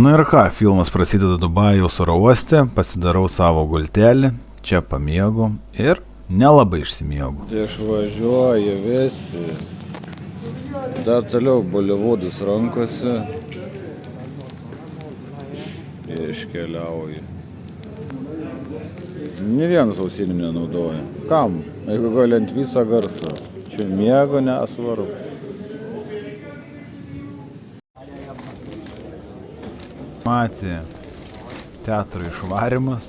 Na ir ką, filmas prasideda Dubajaus oro uoste, pasidarau savo gultelį, čia pamiegu ir nelabai išsimiegu. Išvažiuoja visi, dar toliau Bolivudas rankose, iškeliauja. Ne vienas ausinių nenaudoja. Kam? Jeigu gali ant visą garsą. Čia miego nesvaru. Matė teatro išvarimas.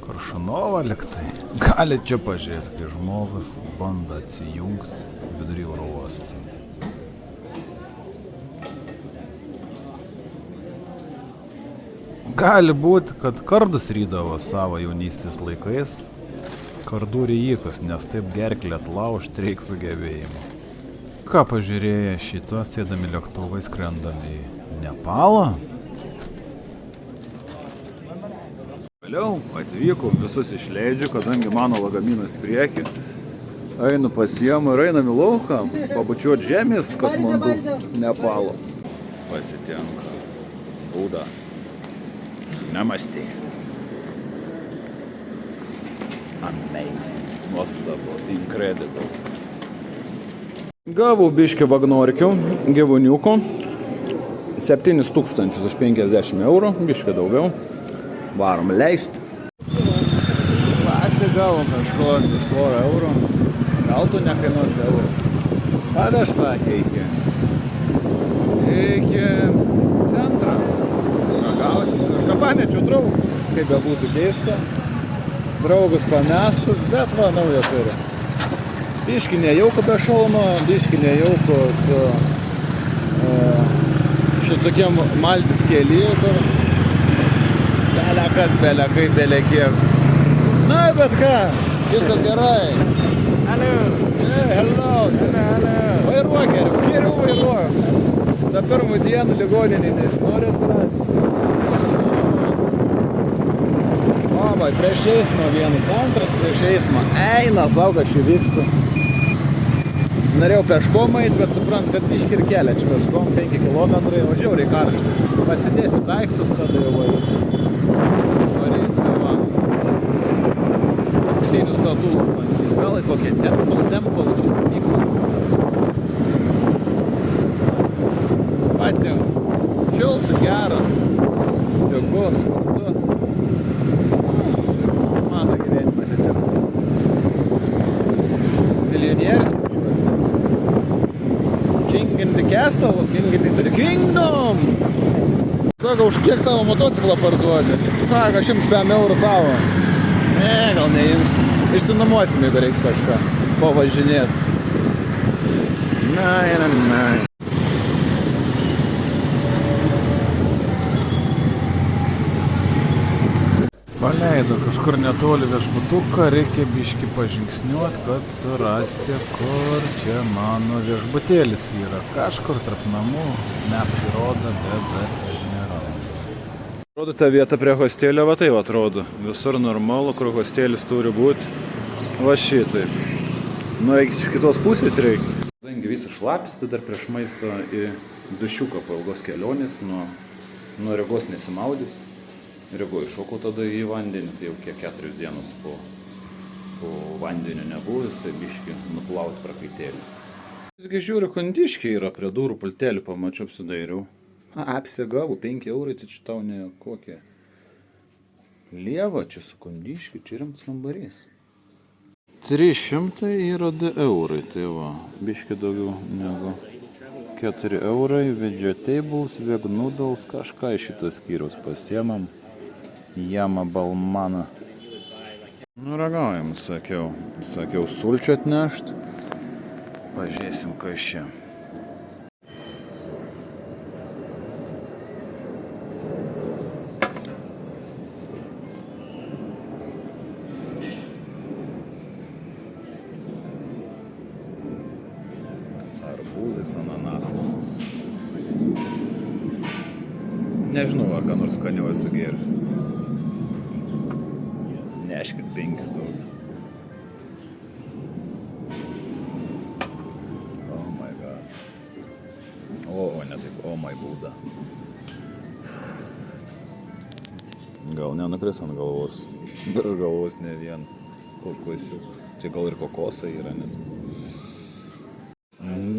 Koršunovą liktai. Gali čia pažiūrėti, kai žmogus bando atsijungti vidury oro uosto. Gali būti, kad kardus rydavo savo jaunystės laikais. Kardų ryjikus, nes taip gerklę atlaužti reik sugebėjimų. Ką pažiūrėję šito, sėdami lėktuvai skrendami į Nepalą? Vėliau atvyku, visus išleidžiu, kadangi mano lagaminas prieki. Einu pasiemu ir einam į lauką, pabučiuot žemės, kad mandu Nepalo. Pasitenka. Būda. Namaste. Amazing. Nuostabu. Incredible. Gavau biškį vagnorkių, gyvūniukų. 7000 už 50 eurų, biškį daugiau. Varom leist. Pasigavom kažkokį 4 eurų. Gal tu nekainuos eurus. Padaš sakė iki centro. Ragausim. Kapanečių draugų, kaip bebūtų keista. Draugus pamestus, bet va, naują turi. Biškį nejauku be šalmo, biškį nejauku su šitokiam maltis kely, kur belekas, belekai, belekiek. Na, bet ką, viskas gerai. Hello. Hello. Vairuok geriau vairuok. Da pirmų dienų ligoninį nesinori atsirasti. O, prieš eismą vienas, antras prieš eismą. Eina, sauga, aš jų vykstu. Norėjau peškom eit, bet suprant, kad biškį ir kelia čia peškom, 5 kilometrai, o žiauriai karšta. Pasidėsiu daiktus, tada jau varysiu. Varysiu, va. Auksinių statulų. Gal į kokie tempalų šimtyklą. Patink. Šilta, gera. Spigu, skurdu. Mano gyvenimą atitinka. Milijonierius jaučiuosi. King in the castle, king in the kingdom. Sako, už kiek savo motociklą parduoti? Sako, 105 eurų tavo. Ne, gal neims. Išsinuomosim, jeigu reiks kažką pavažinėt. Na. Paleido kažkur netoli viešbutuką, reikia biškį pažingsniuot, kad surasti, kur čia mano viešbutėlis yra. Kažkur tarp namų, neapsirodo, bet dar nėra. Rodo tą vietą prie hostelio, va taip atrodo. Visur normalu, kur hostelis turi būti. Va šitaip. Nu, iš kitos pusės reikia. Kadangi visi šlapsti dar prieš maistą į dušiuką po ilgos kelionės, nuo Rygos nesimaudys. Rygoj šokau tada į vandenį, tai jau kiek 4 dienos po vandeniu nebuvęs, tai biškį nuplauti prakaitėlį. Visgi žiūriu, kondiškiai yra prie durų, pultelį pamačiau, apsidairiau. Apsigavau, 5 eurai, tai čia tau ne kokie. Lieva, čia su kondiškiu, čia rimtas kambarys. 300 yra 2 eurai, tai va, biškį daugiau negu 4 eurai, vegetables, veg noodles, kažką iš šitos skyriaus pasiemam. Jama balmana. Nu, ragaujam, sakiau sulčių atnešt. Pažiūrėsim, kas čia. Arbūzais, ananasas. Nežinau, ką nors skaniau esu gėris. Neškit 5 daug. Oh my god. O, ne taip, oh my būda. gal nenukris ant galvos. Virš galvos ne vienas. Kokusis. Čia gal ir kokosai yra net.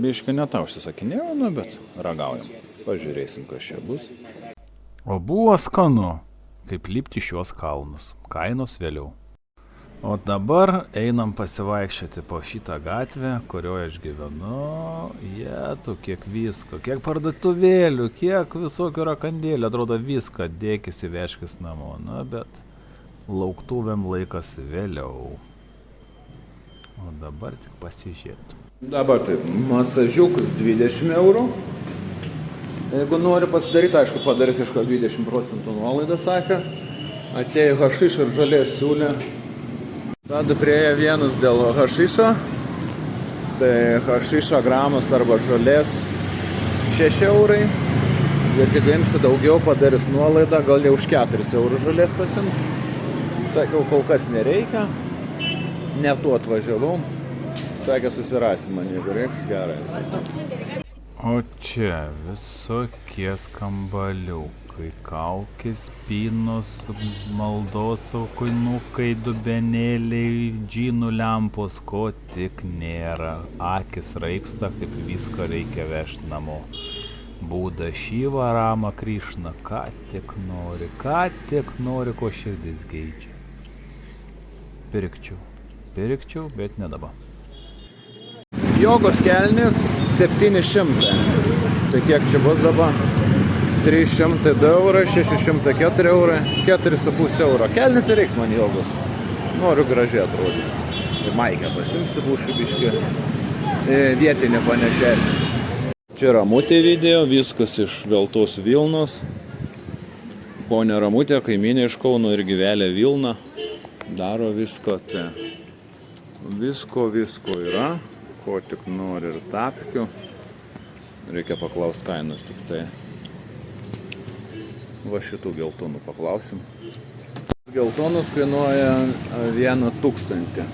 Biškai net užsisakinėjau, nu, bet ragaujam. Pažiūrėsim, kas čia bus. O buvo skanu, kaip lipti šiuos kalnus. Kainos vėliau. O dabar einam pasivaikščioti po šitą gatvę, kurioje aš gyvenu. Jetu, kiek visko, kiek parduotuvėlių, kiek visokių rakandėlių. Atrodo viską dėkis įvežkis namo. Na, bet lauktuvėm laikas vėliau. O dabar tik pasižiūrėtų. Dabar taip, masažiukas 20 eurų. Jeigu nori pasidaryti, aišku, padarys iš 20% nuolaidą, sakė. Atėjo hašiš ir žalės siūlė. Tada prieėjo vienas dėl hašišo. Tai hašišo gramas arba žalės 6 eurai. Bet jeigu imsi daugiau, padarys nuolaidą, gal jau už 4 eurų žalės pasimt. Sakiau, kol kas nereikia. Ne tuo atvažiavau. Sakė, susirasi man, jeigu reikia, gerai. O čia visokie skambaliukai, kaukės, spynos, maldos aukuinukai, dubenėliai, džinų lempos, ko tik nėra. Akis raiksta, kaip viską reikia vežti namo. Būda Šyva, Rama, Krišna, ką tik nori, ko širdis geidžia. Pirkčiau, bet ne dabar. Jogos kelnis 700. Tai kiek čia bus dabar? 302 eurai, 604 eurai, 4,5 euro. Kelnį tai reiks man jogos. Noriu gražiai atrodyti. Ir maikę pasimsiu būšiu biškį. Vietinį panešėti. Čia Ramutė video, viskas iš veltos Vilnos. Ponė Ramutė, kaimynė iš Kauno irgi velia Vilną. Daro visko. Tai. Visko yra. Ko tik nori ir tapkių. Reikia paklausti kainos tik tai. Va šitų geltonų paklausim. Geltonus kainuoja 1 000.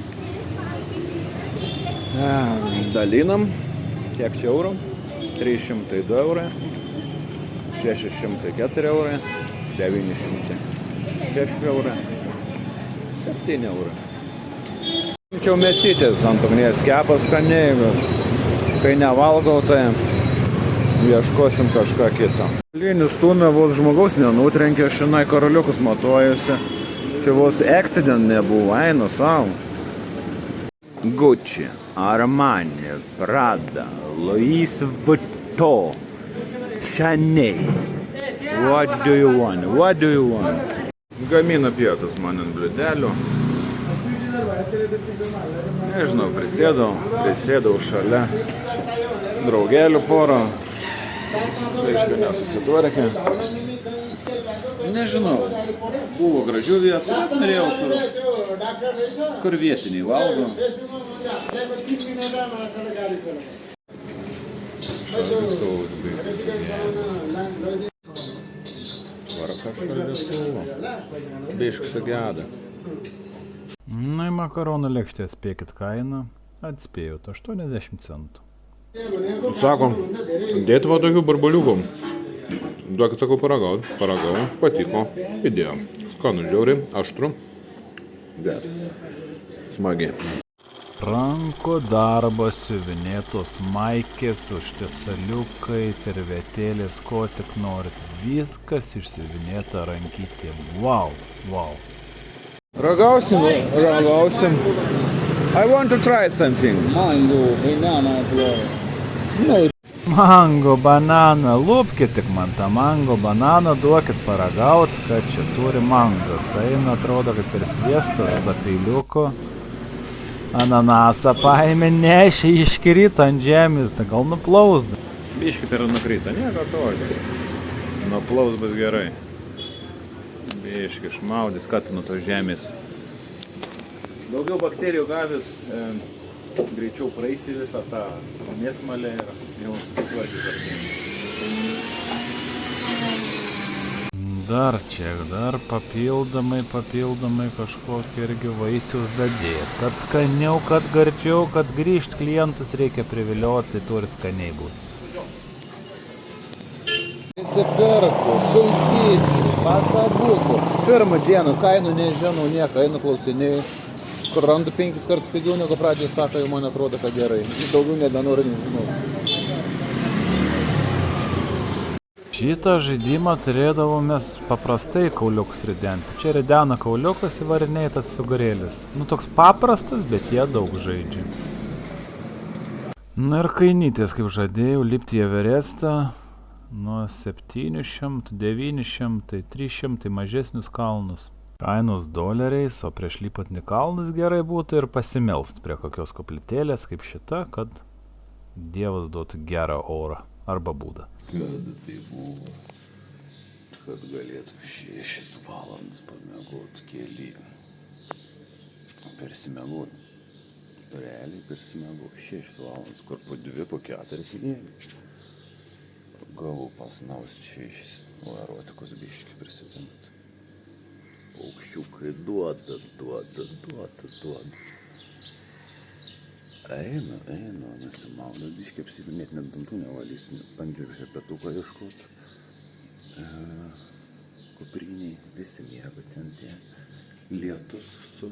Dalinam. Kiek čia eurų? 302 eurai. 604 eurai. 906 eurai. 7 eurai. Čia mėsytis ant ugnies kepas skaniai, bet kai nevalgau, tai ieškosim kažką kito. Lynis stumė, vos žmogaus nenutrenkė, šiandien karaliukus matuojasi. Čia vos accident nebuvo, eina savo. Gucci, Armani, Prada, Louis Vuitton, Chanel. What do you want? Gamina pietus man ant bliudelių. Nežinau, prisėdau šalia draugelių porą, aišku, nesusitvarkė. Nežinau, buvo gražių vietų, norėjau, kur vietiniai valgo. Tvarka šaldytuvo, biškį sugeda. Na, į makaronų lėkštę spėkit kainą, atspėjot 80 centų. Sakom, dėti va tokių barbaliukų. Duokit, sakau, paragau, patiko, įdėjo. Skanu, žiauriai, aštru, bet smagiai. Rankų darbo siuvinėtos maikės, užtiesaliukai, servetėlės, ko tik norit. Viskas išsiuvinėta rankytėm. Wow. Ragausim. I want to try something. Mango, banana, flower. Mango, banana, lūpkit tik man tą mango, bananą, duokit paragaut, kad čia turi mangas. Eina, atrodo, kaip ir sviestas, be peiliuko. Ananasą paėmė, nešė, iškrito ant žemės, tai gal nuplaus. Biškį per nukrito, nieko tokio. Nuplaus bus gerai. Biškį išmaudys, kad nuo tos žemės. Daugiau bakterijų gavęs, greičiau praeisi visą tą mėsmalę ir jau susitvarkys artėjim. Dar papildomai kažkokį irgi vaisių uždadėt. Kad skaniau, kad gardžiau, kad grįžt klientus reikia privilioti, tai turi skaniai būti. nusipirko, sultyčių, patabukų. Pirmą dieną kainų nežinau, nieko, einu klausinėjai. Kur randu 5 kartus pigiau negu pradžioje sako, jau man atrodo, kad gerai. Daugiau nebenoriu, nežinau. Šitą žaidimą turėdavomės paprastai kauliukus ridenti. Čia ridena kauliukus įvarinėjai tas figūrėlis. Nu toks paprastas, bet jie daug žaidžia. Na ir kainytės, kaip žadėjau, lipti į Everestą nuo 700, 900, 300 mažesnius kalnus. Kainos doleriais, o prieš lipant į kalnus gerai būtų ir pasimelst prie kokios koplytėlės kaip šita, kad Dievas duotų gerą orą arba būdą. Kada tai buvo, kad galėtum 6 valandas pamiegot kely. Persimiegoju. Realiai persimiegoju 6 valandas, kur po 2, po 4 įdėjau. Gavau pasnaust 6, o erotikos biškį prisitinti. Paukščiukai duoda. Eina, nesimauda biškį apsivinėti, net dantų nevalysi, bandžiau šepetuką ieškot. Kupriniai visi miega ten tie lietus su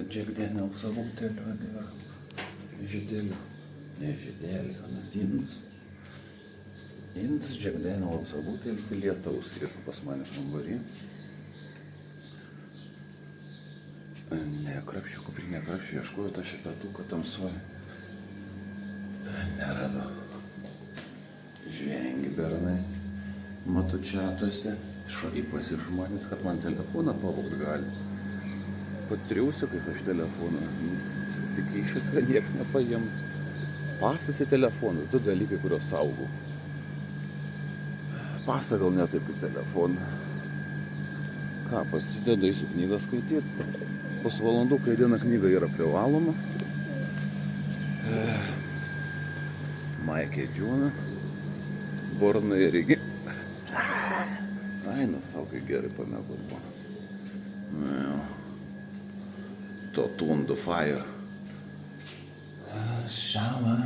Jack Daniels buteliu ir žydeliu. Ne žydelis, anas indas. Indas Jack Daniels butelis ir lietaus ir pas mane kambarį. Nekrapščiu, kuprinė krapščiu, ieškoju tą šepetuką tamsoj. Neradu. Žvengi bernai matučiatuose, šaipasi žmonės, kad man telefoną pavogt gali. Patriusiukas aš telefoną, susikeišęs, kad nieks nepaim. Pasas ir telefonas, 2 dalykai, kuriuos saugau. Pasą gal ne taip kaip telefoną. Ką, pasidedu į knygą skaityti. Pusvalandų, kai diena knyga yra privaloma. Maikė džiūna. Bornai irgi. Aina savo, kai gerai pamiegot buvo. Nu jau. Totun the fire. Šama.